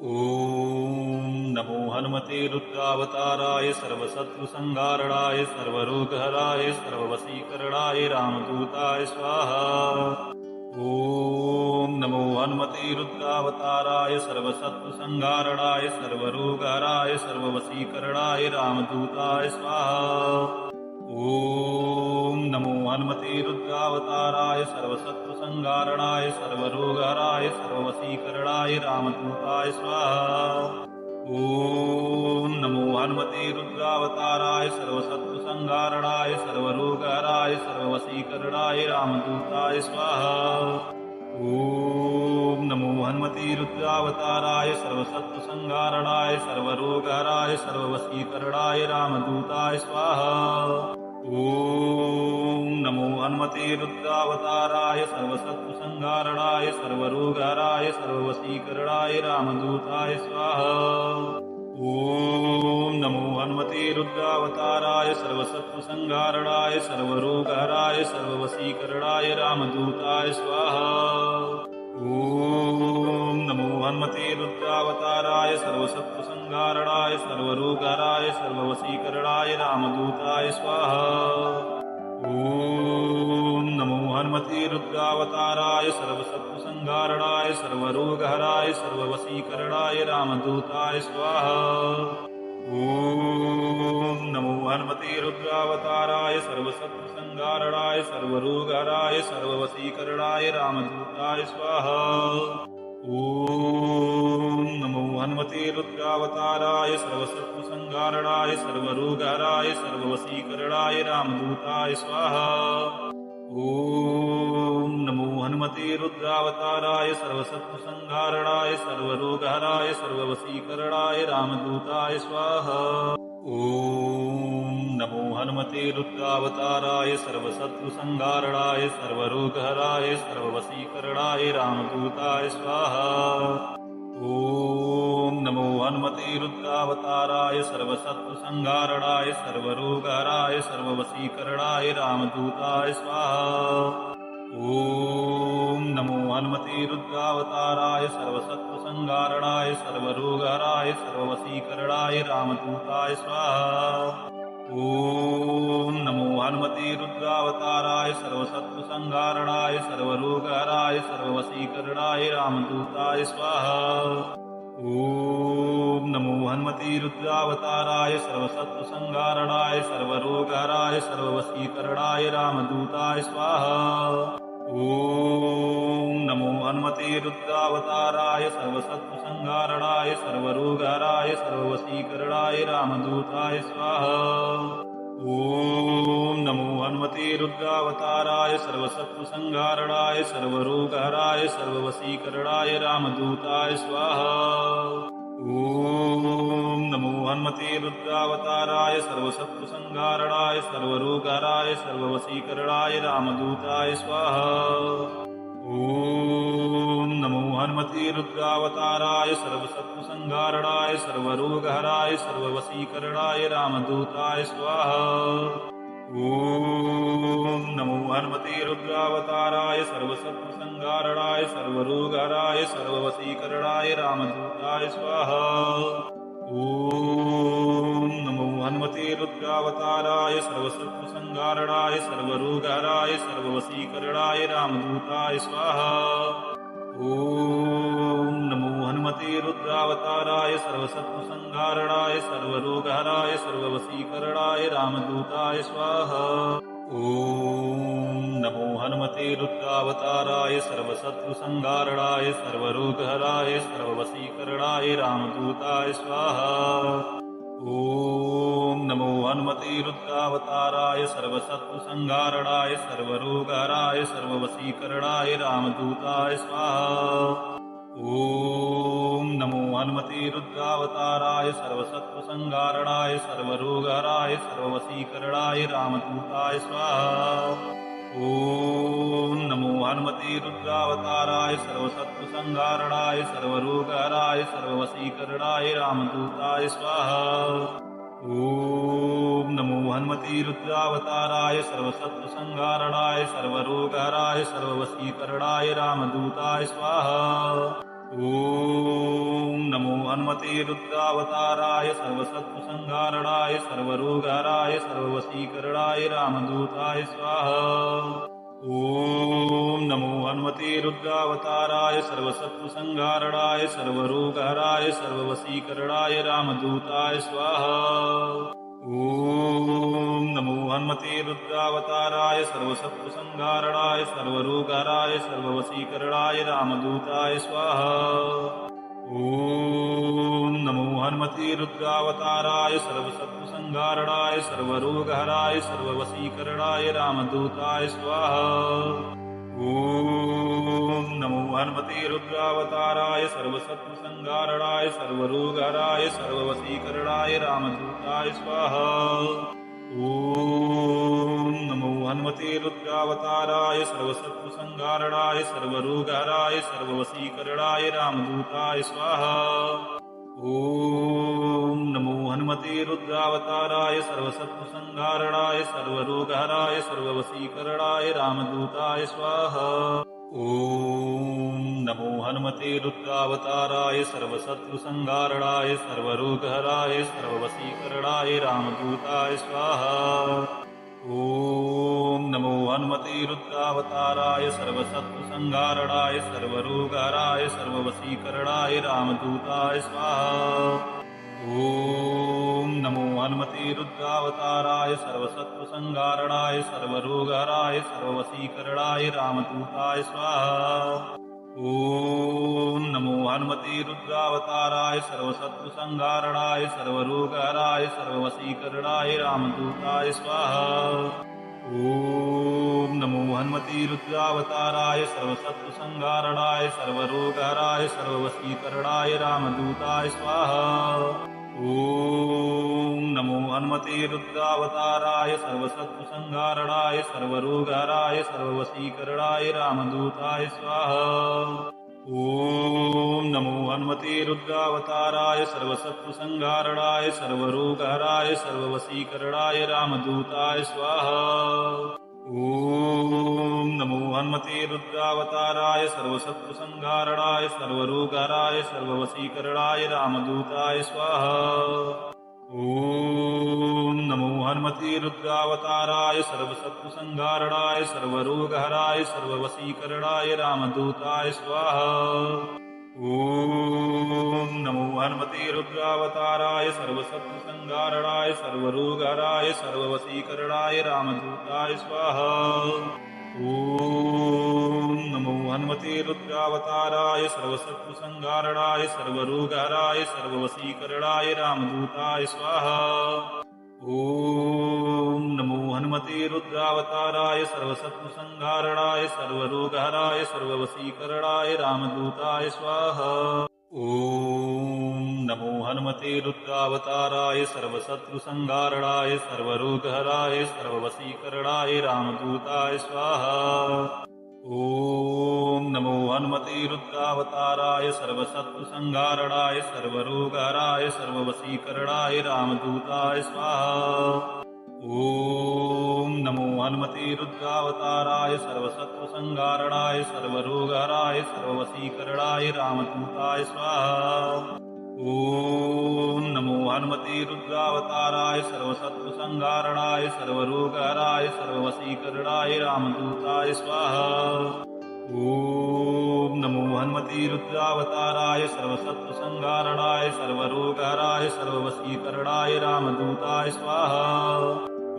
ॐ नमो हनुमते रुद्रावताराय सर्वशत्रुसंहारणाय सर्वरोगहराय सर्ववशीकरणाय रामदूताय स्वाहा। ॐ नमो हनुमते रुद्रावताराय सर्वशत्रुसंहारणाय सर्वरोगहराय सर्ववशीकरणाय रामदूताय स्वाहा। ॐ नमो हनुमते रुद्रावताराय सर्वशत्रुसंहारणाय सर्वरोगहराय सर्ववशीकरणाय रामदूताय स्वाहा। ॐ नमो हनुमते रुद्रावताराय सर्वशत्रुसंहारणाय सर्वरोगहराय सर्ववशीकरणाय रामदूताय स्वाहा। ॐ नमो हनुमते रुद्रावताराय सर्वशत्रुसंहारणाय सर्वरोगहराय सर्ववशीकरणाय रामदूताय स्वाहा। ॐ नमो हनुमते रुद्रावताराय सर्वशत्रुसंहारणाय सर्वरोगहराय सर्ववशीकरणाय रामदूताय स्वाहा। ॐ नमो हनुमते रुद्रावताराय सर्वशत्रुसंहारणाय सर्वरोगहराय सर्ववशीकरणाय रामदूताय स्वाहा। ॐ नमो हनुमते रुद्रावताराय सर्वशत्रुसंहारणाय सर्वरोगहराय सर्ववशीकरणाय रामदूताय स्वाहा। ॐ नमो हनुमते रुद्रावताराय सर्वशत्रुसंहारणाय सर्वरोगहराय सर्ववशीकरणाय रामदूताय स्वाहा। ॐ नमो हनुमते रुद्रावताराय सर्वशत्रुसंहारणाय सर्वरोगहराय सर्ववशीकरणाय रामदूताय स्वाहा। ॐ नमो हनुमते रुद्रावताराय सर्वशत्रुसंहारणाय सर्वरोगहराय सर्ववशीकरणाय रामदूताय स्वाहा। ॐ नमो हनुमते रुद्रावताराय सर्वशत्रुसंहारणाय सर्वरोगहराय सर्ववशीकरणाय रामदूताय स्वाहा। ॐ नमो हनुमते रुद्रावताराय सर्वशत्रुसंहारणाय सर्वरोगहराय सर्ववशीकरणाय रामदूताय स्वाहा। ॐ नमो हनुमते रुद्रावताराय सर्वशत्रुसंहारणाय सर्वरोगहराय सर्ववशीकरणाय रामदूताय स्वाहा। ॐ नमो हनुमते रुद्रावताराय सर्वशत्रुसंहारणाय सर्वरोगहराय सर्ववशीकरणाय रामदूताय स्वाहा। ॐ नमो हनुमते रुद्रावताराय सर्वशत्रुसंहारणाय सर्वरोगहराय सर्ववशीकरणाय रामदूताय स्वाहा। ॐ नमो हनुमते रुद्रावताराय सर्वशत्रुसंहारणाय सर्वरोगहराय सर्ववशीकरणाय रामदूताय स्वाहा। ॐ नमो हनुमते रुद्रावताराय सर्वशत्रुसंहारणाय सर्वरोगहराय सर्ववशीकरणाय रामदूताय स्वाहा। ॐ नमो हनुमते रुद्रावताराय सर्वशत्रुसंहारणाय सर्वरोगहराय सर्ववशीकरणाय रामदूताय स्वाहा। ॐ नमो हनुमते रुद्रावताराय सर्वशत्रुसंहारणाय सर्वरोगहराय सर्ववशीकरणाय रामदूताय स्वाहा। ॐ नमो हनुमते रुद्रावताराय सर्वशत्रुसंहारणाय सर्वरोगहराय सर्ववशीकरणाय रामदूताय स्वाहा। ॐ नमो हनुमते रुद्रावताराय सर्वशत्रुसंहारणाय सर्वरोगहराय सर्ववशीकरणाय रामदूताय स्वाहा। ॐ नमो हनुमते रुद्रावताराय सर्वशत्रुसंहारणाय सर्वरोगहराय सर्ववशीकरणाय रामदूताय स्वाहा। ॐ नमो हनुमते रुद्रावताराय सर्वशत्रुसंहारणाय सर्वरोगहराय सर्ववशीकरणाय रामदूताय स्वाहा। ॐ नमो हनुमते रुद्रावताराय सर्वशत्रुसंहारणाय सर्वरोगहराय सर्ववशीकरणाय रामदूताय स्वाहा। ॐ नमो हनुमते रुद्रावताराय सर्वशत्रुसंहारणाय सर्वरोगहराय सर्ववशीकरणाय रामदूताय स्वाहा। ॐ नमो हनुमते रुद्रावताराय सर्वशत्रुसंहारणाय सर्वरोगहराय सर्ववशीकरणाय रामदूताय स्वाहा। ॐ नमो हनुमते रुद्रावताराय सर्वशत्रुसंहारणाय सर्वरोगहराय सर्ववशीकरणाय रामदूताय स्वाहा। ॐ नमो हनुमते रुद्रावताराय सर्वशत्रुसंहारणाय सर्वरोगहराय सर्ववशीकरणाय रामदूताय स्वाहा। ॐ नमो हनुमते रुद्रावताराय सर्वसत्त्वसंहारणाय सर्वरोगहराय सर्ववशीकरणाय रामदूताय स्वाहा। ॐ नमो हनुमते रुद्रावताराय सर्वसत्त्वसंहारणाय सर्वरोगहराय सर्ववशीकरणाय रामदूताय स्वाहा। ॐ नमो हनुमते रुद्रावताराय सर्वसत्त्वसंहारणाय सर्वरोगहराय सर्ववशीकरणाय रामदूताय स्वाहा। ॐ नमो हनुमते रुद्रावताराय सर्वसत्त्वसंहारणाय सर्वरोगहराय सर्ववशीकरणाय रामदूताय स्वाहा। ॐ नमो हनुमते रुद्रावताराय सर्वसत्त्वसंहारणाय सर्वरोगहराय सर्ववशीकरणाय रामदूताय स्वाहा। ॐ नमो हनुमते रुद्रावताराय सर्वसत्त्वसंहारणाय सर्वरोगहराय सर्ववशीकरणाय रामदूताय स्वाहा। ॐ नमो हनुमते रुद्रावताराय सर्वसत्त्वसंहारणाय सर्वरोगहराय सर्ववशीकरणाय रामदूताय स्वाहा। ॐ नमो हनुमते रुद्रावताराय सर्वशत्रुसंहारणाय सर्वरोगहराय सर्ववशीकरणाय रामदूताय स्वाहा। ॐ नमो हनुमते रुद्रावताराय सर्वशत्रुसंहारणाय सर्वरोगहराय सर्ववशीकरणाय रामदूताय स्वाहा। ॐ नमो हनुमते रुद्रावताराय सर्वशत्रुसंहारणाय सर्वरोगहराय सर्ववशीकरणाय रामदूताय स्वाहा। ॐ नमो हनुमते रुद्रावताराय सर्वशत्रुसंहारणाय सर्वरोगहराय सर्ववशीकरणाय रामदूताय स्वाहा। ॐ नमो हनुमते रुद्रावताराय सर्वशत्रुसंहारणाय सर्वरोगहराय सर्ववशीकरणाय रामदूताय स्वाहा। ॐ नमो हनुमते रुद्रावताराय सर्वशत्रुसंहारणाय सर्वरोगहराय सर्ववशीकरणाय रामदूताय स्वाहा। ॐ नमो हनुमते रुद्रावताराय सर्वशत्रुसंहारणाय सर्वरोगहराय सर्ववशीकरणाय रामदूताय स्वाहा। ॐ नमो हनुमते रुद्रावताराय सर्वशत्रुसंहारणाय सर्वरोगहराय सर्ववशीकरणाय रामदूताय स्वाहा। ॐ नमो हनुमते रुद्रावताराय सर्वशत्रुसंहारणाय सर्वरोगहराय सर्ववशीकरणाय रामदूताय स्वाहा। ॐ नमो हनुमते रुद्रावताराय सर्वशत्रुसंहारणाय सर्वरोगहराय सर्ववशीकरणाय रामदूताय स्वाहा। ॐ नमो हनुमते रुद्रावताराय सर्वशत्रुसंहारणाय सर्वरोगहराय सर्ववशीकरणाय रामदूताय स्वाहा। ॐ नमो हनुमते रुद्रावताराय सर्वशत्रुसंहारणाय सर्वरोगहराय सर्ववशीकरणाय रामदूताय स्वाहा। ॐ नमो हनुमते रुद्रावताराय सर्वशत्रुसंहारणाय सर्वरोगहराय सर्ववशीकरणाय रामदूताय स्वाहा। ॐ नमो हनुमते रुद्रावताराय सर्वशत्रुसंहारणाय सर्वरोगहराय सर्ववशीकरणाय रामदूताय स्वाहा। ॐ नमो हनुमते रुद्रावताराय सर्वशत्रुसंहारणाय सर्वरोगहराय सर्ववशीकरणाय रामदूताय स्वाहा। ॐ नमो हनुमते रुद्रावताराय सर्वशत्रुसंहारणाय सर्वरोगहराय सर्ववशीकरणाय रामदूताय स्वाहा। ॐ नमो हनुमते रुद्रावताराय सर्वशत्रुसंहारणाय सर्वरोगहराय सर्ववशीकरणाय रामदूताय स्वाहा।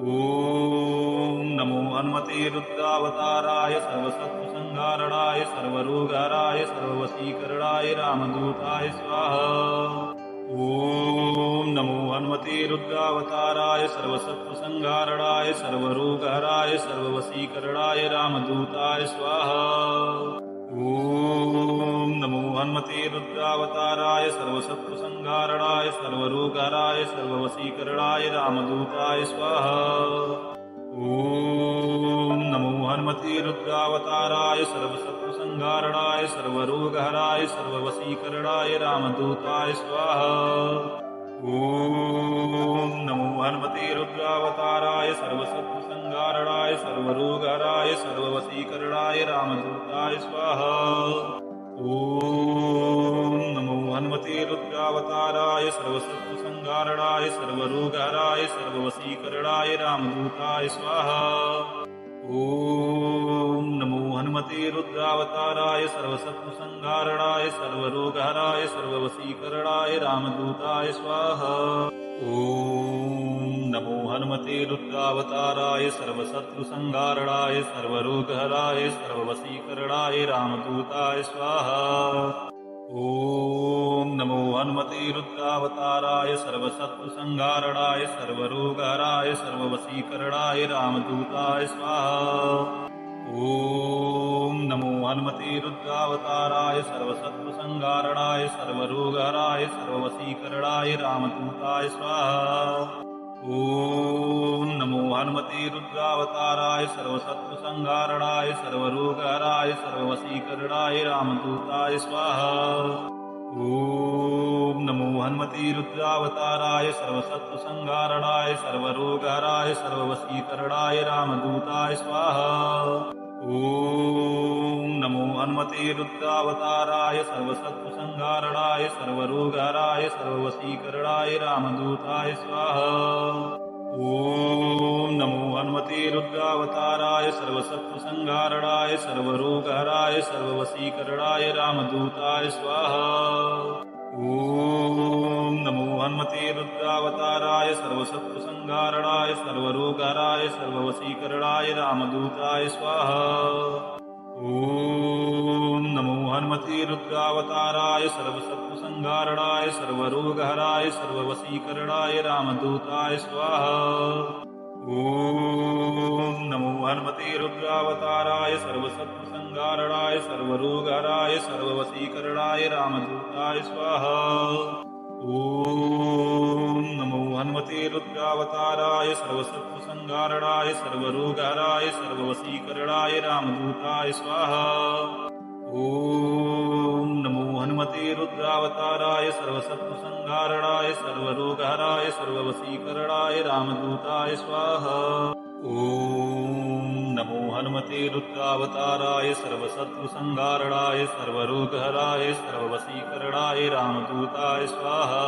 ॐ नमो हनुमते रुद्रावताराय सर्वशत्रुसंहारणाय सर्वरोगहराय सर्ववशीकरणाय रामदूताय स्वाहा। ॐ नमो हनुमते रुद्रावताराय सर्वशत्रुसंहारणाय सर्वरोगहराय सर्ववशीकरणाय रामदूताय स्वाहा। ॐ नमो हनुमते रुद्रावताराय सर्वशत्रुसंहारणाय सर्वरोगहराय सर्ववशीकरणाय रामदूताय स्वाहा। ॐ नमो हनुमते रुद्रावताराय सर्वशत्रुसंहारणाय सर्वरोगहराय सर्ववशीकरणाय रामदूताय स्वाहा। ॐ नमो हनुमते रुद्रावताराय सर्वशत्रुसंहारणाय सर्वरोगहराय सर्ववशीकरणाय रामदूताय स्वाहा। ॐ नमो हनुमते रुद्रावताराय सर्वसत्त्वसंहारणाय सर्वरोगहराय सर्ववशीकरणाय रामदूताय स्वाहा। ॐ नमो हनुमते रुद्रावताराय सर्वसत्त्वसंहारणाय सर्वरोगहराय सर्ववशीकरणाय रामदूताय स्वाहा। ॐ नमो हनुमते रुद्रावताराय सर्वशत्रुसंहारणाय सर्वरोगहराय सर्ववशीकरणाय रामदूताय स्वाहा। ॐ नमो हनुमते रुद्रावताराय सर्वशत्रुसंहारणाय सर्वरोगहराय सर्ववशीकरणाय रामदूताय स्वाहा। ॐ नमो हनुमते रुद्रावताराय सर्वशत्रुसंहारणाय सर्वरोगहराय सर्ववशीकरणाय रामदूताय स्वाहा। ॐ नमो हनुमते रुद्रावताराय सर्वशत्रुसंहारणाय सर्वरोगहराय सर्ववशीकरणाय रामदूताय स्वाहा। ॐ नमो हनुमते रुद्रावताराय सर्वशत्रुसंहारणाय सर्वरोगहराय सर्ववशीकरणाय रामदूताय स्वाहा। ॐ नमो हनुमते रुद्रावताराय सर्वशत्रुसंहारणाय सर्वरोगहराय सर्ववशीकरणाय रामदूताय स्वाहा। ॐ नमो हनुमते रुद्रावताराय सर्वशत्रुसंहारणाय सर्वरोगहराय सर्ववशीकरणाय रामदूताय स्वाहा। ॐ नमो हनुमते रुद्रावताराय सर्वशत्रुसंहारणाय सर्वरोगहराय सर्ववशीकरणाय रामदूताय स्वाहा। ॐ नमो हनुमते रुद्रावताराय सर्वशत्रुसंहारणाय सर्वरोगहराय सर्ववशीकरणाय रामदूताय स्वाहा। ॐ नमो हनुमते रुद्रावताराय सर्वशत्रुसंहारणाय सर्वरोगहराय सर्ववशीकरणाय रामदूताय स्वाहा। ॐ नमो हनुमते रुद्रावताराय सर्वशत्रुसंहारणाय सर्वरोगहराय सर्ववशीकरणाय रामदूताय स्वाहा। ॐ नमो हनुमते रुद्रावताराय सर्वशत्रुसंहारणाय सर्वरोगहराय सर्ववशीकरणाय रामदूताय स्वाहा। ॐ नमो हनुमते रुद्रावताराय सर्वशत्रुसंहारणाय सर्वरोगहराय सर्ववशीकरणाय रामदूताय स्वाहा।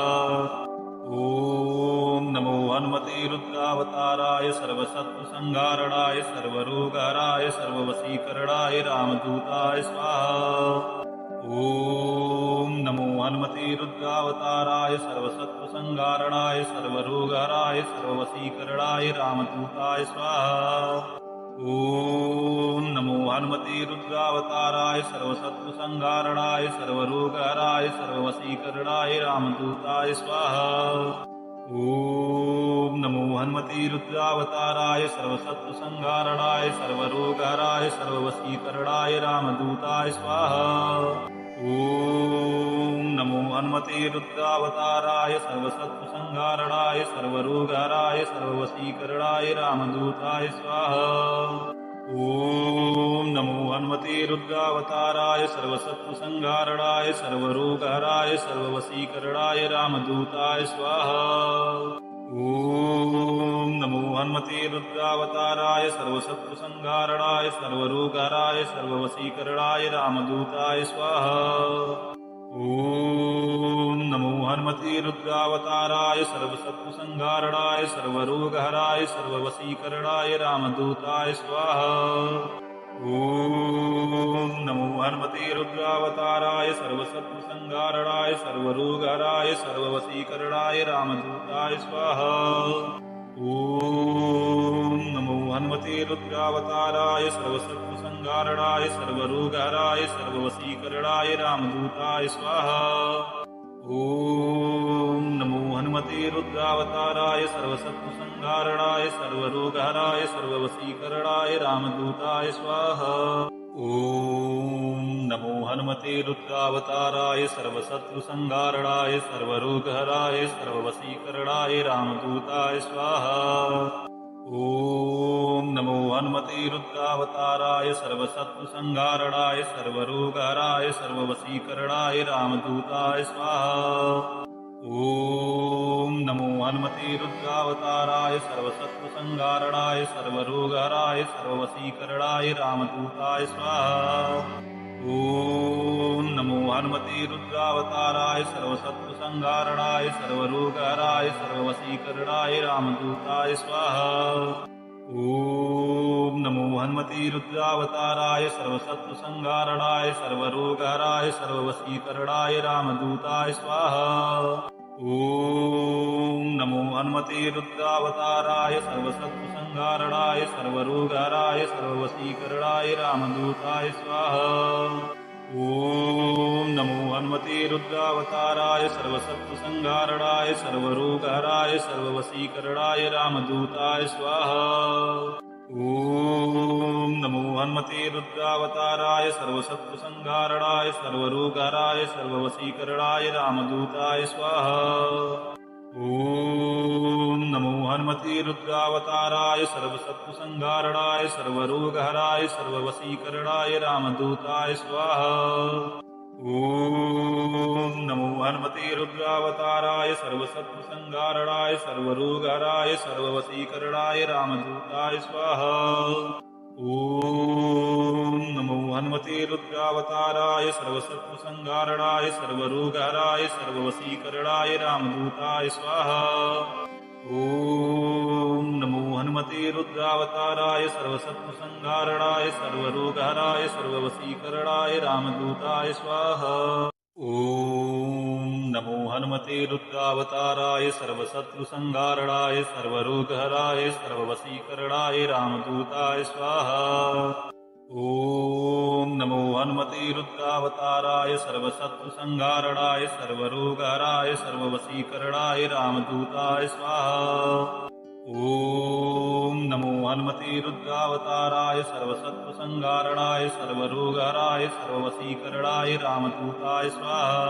ॐ नमो हनुमते रुद्रावताराय सर्वशत्रुसंहारणाय सर्वरोगहराय सर्ववशीकरणाय रामदूताय स्वाहा। ॐ नमो हनुमते रुद्रावताराय सर्वशत्रुसंहारणाय सर्वरोगहराय सर्ववशीकरणाय रामदूताय स्वाहा। ॐ नमो हनुमते रुद्रावताराय सर्वशत्रुसंहारणाय सर्वरोगहराय सर्ववशीकरणाय रामदूताय स्वाहा। ॐ नमो हनुमते रुद्रावताराय सर्वशत्रुसंहारणाय सर्वरोगहराय सर्ववशीकरणाय रामदूताय स्वाहा। ॐ नमो हनुमते रुद्रावताराय सर्वशत्रुसंहारणाय सर्वरोगहराय सर्ववशीकरणाय रामदूताय स्वाहा। ॐ नमो हनुमते रुद्रावताराय सर्वशत्रुसंहारणाय सर्वरोगहराय सर्ववशीकरणाय रामदूताय स्वाहा। ॐ नमो हनुमते रुद्रावताराय सर्वशत्रुसंहारणाय सर्वरोगहराय सर्ववशीकरणाय रामदूताय स्वाहा। ॐ नमो हनुमते रुद्रावताराय सर्वशत्रुसंहारणाय सर्वरोगहराय सर्ववशीकरणाय रामदूताय स्वाहा। ॐ नमो हनुमते रुद्रावताराय सर्वशत्रुसंहारणाय सर्वरोगहराय सर्ववशीकरणाय रामदूताय स्वाहा। ॐ नमो हनुमते रुद्रावताराय सर्वशत्रुसंहारणाय सर्वरोगहराय सर्ववशीकरणाय रामदूताय स्वाहा। ॐ नमो हनुमते रुद्रावताराय सर्वशत्रुसंहारणाय सर्वरोगहराय सर्ववशीकरणाय रामदूताय स्वाहा। ॐ नमो हनुमते रुद्रावताराय सर्वशत्रुसंहारणाय सर्वरोगहराय सर्ववशीकरणाय रामदूताय स्वाहा। ॐ नमो हनुमते रुद्रावताराय सर्वशत्रुसंहारणाय सर्वरोगहराय सर्ववशीकरणाय रामदूताय स्वाहा। ॐ नमो हनुमते रुद्रावताराय सर्वशत्रुसंहारणाय सर्वरोगहराय सर्ववशीकरणाय रामदूताय स्वाहा। ॐ ॐ नमो हनुमते रुद्रावताराय सर्वसत्त्वसंहारणाय सर्वरोगहराय सर्ववशीकरणाय रामदूताय स्वाहा। ॐ नमो हनुमते रुद्रावताराय सर्वसत्त्वसंहारणाय सर्वरोगहराय सर्ववशीकरणाय रामदूताय स्वाहा। ॐ नमो हनुमते रुद्रावताराय सर्वसत्त्वसंहारणाय सर्वरोगहराय सर्ववशीकरणाय रामदूताय स्वाहा। ॐ नमो हनुमते रुद्रावताराय सर्वसत्त्वसंहारणाय सर्वरोगहराय सर्ववशीकरणाय रामदूताय स्वाहा। ॐ नमो हनुमते रुद्रावताराय सर्वसत्त्वसंहारणाय सर्वरोगहराय सर्ववशीकरणाय रामदूताय स्वाहा। ॐ नमो हनुमते रुद्रावताराय सर्वसत्त्वसंहारणाय सर्वरोगहराय सर्ववशीकरणाय रामदूताय स्वाहा। ॐ नमो हनुमते रुद्रावताराय सर्वसत्त्वसंहारणाय सर्वरोगहराय सर्ववशीकरणाय रामदूताय स्वाहा। ॐ नमो हनुमते रुद्रावताराय सर्वसत्त्वसंहारणाय सर्वरोगहराय सर्ववशीकरणाय रामदूताय स्वाहा। ॐ नमो हनुमते रुद्रावताराय सर्वसत्त्वसंहारणाय सर्वरोगहराय सर्ववशीकरणाय रामदूताय स्वाहा। ॐ नमो हनुमते रुद्रावताराय सर्वशत्रुसंहारणाय सर्वरोगहराय सर्ववशीकरणाय रामदूताय स्वाहा। ॐ नमो हनुमते रुद्रावताराय सर्वशत्रुसंहारणाय सर्वरोगहराय सर्ववशीकरणाय रामदूताय स्वाहा। ॐ नमो हनुमते रुद्रावताराय सर्वसत्त्वसंहारणाय सर्वरोगहराय सर्ववशीकरणाय रामदूताय स्वाहा।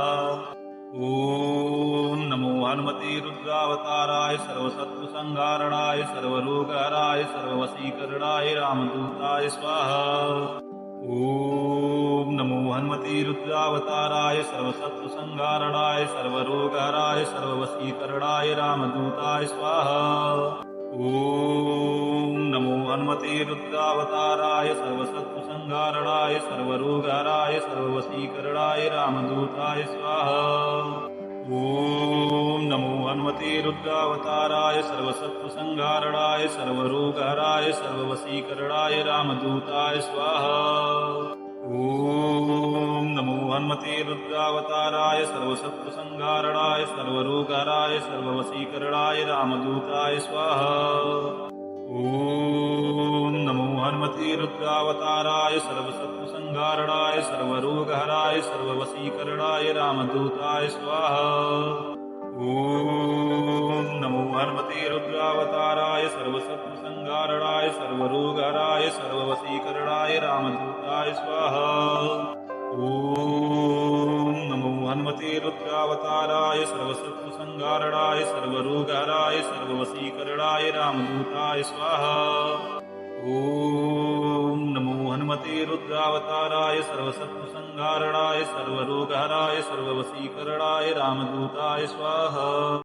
ॐ नमो हनुमते रुद्रावताराय सर्वसत्त्वसंहारणाय सर्वरोगहराय सर्ववशीकरणाय रामदूताय स्वाहा। ॐ नमो हनुमते रुद्रावताराय सर्वसत्त्वसंहारणाय सर्वरोगहराय सर्ववशीकरणाय रामदूताय स्वाहा। ॐ नमो हनुमते रुद्रावताराय सर्वसत्त्वसंहारणाय सर्वरोगहराय सर्ववशीकरणाय रामदूताय स्वाहा। ॐ नमो हनुमते रुद्रावताराय सर्वसत्त्वसंहारणाय सर्वरोगहराय सर्ववशीकरणाय रामदूताय स्वाहा। ॐ नमो हनुमते रुद्रावताराय सर्वसत्त्वसंहारणाय सर्वरोगहराय सर्ववशीकरणाय रामदूताय स्वाहा। ॐ नमो हनुमते रुद्रावताराय सर्वसत्त्वसंहारणाय सर्वरोगहराय सर्ववशीकरणाय रामदूताय स्वाहा। ॐ नमो हनुमते रुद्रावताराय सर्वसत्त्वसंहारणाय सर्वरोगहराय सर्ववशीकरणाय रामदूताय स्वाहा। ॐ नमो हनुमते रुद्रावताराय सर्वसत्त्वसंहारणाय सर्वरोगहराय सर्ववशीकरणाय रामदूताय स्वाहा। ॐ नमो हनुमते रुद्रावताराय सर्वसत्त्वसंहारणाय सर्वरोगहराय सर्ववशीकरणाय रामदूताय स्वाहा।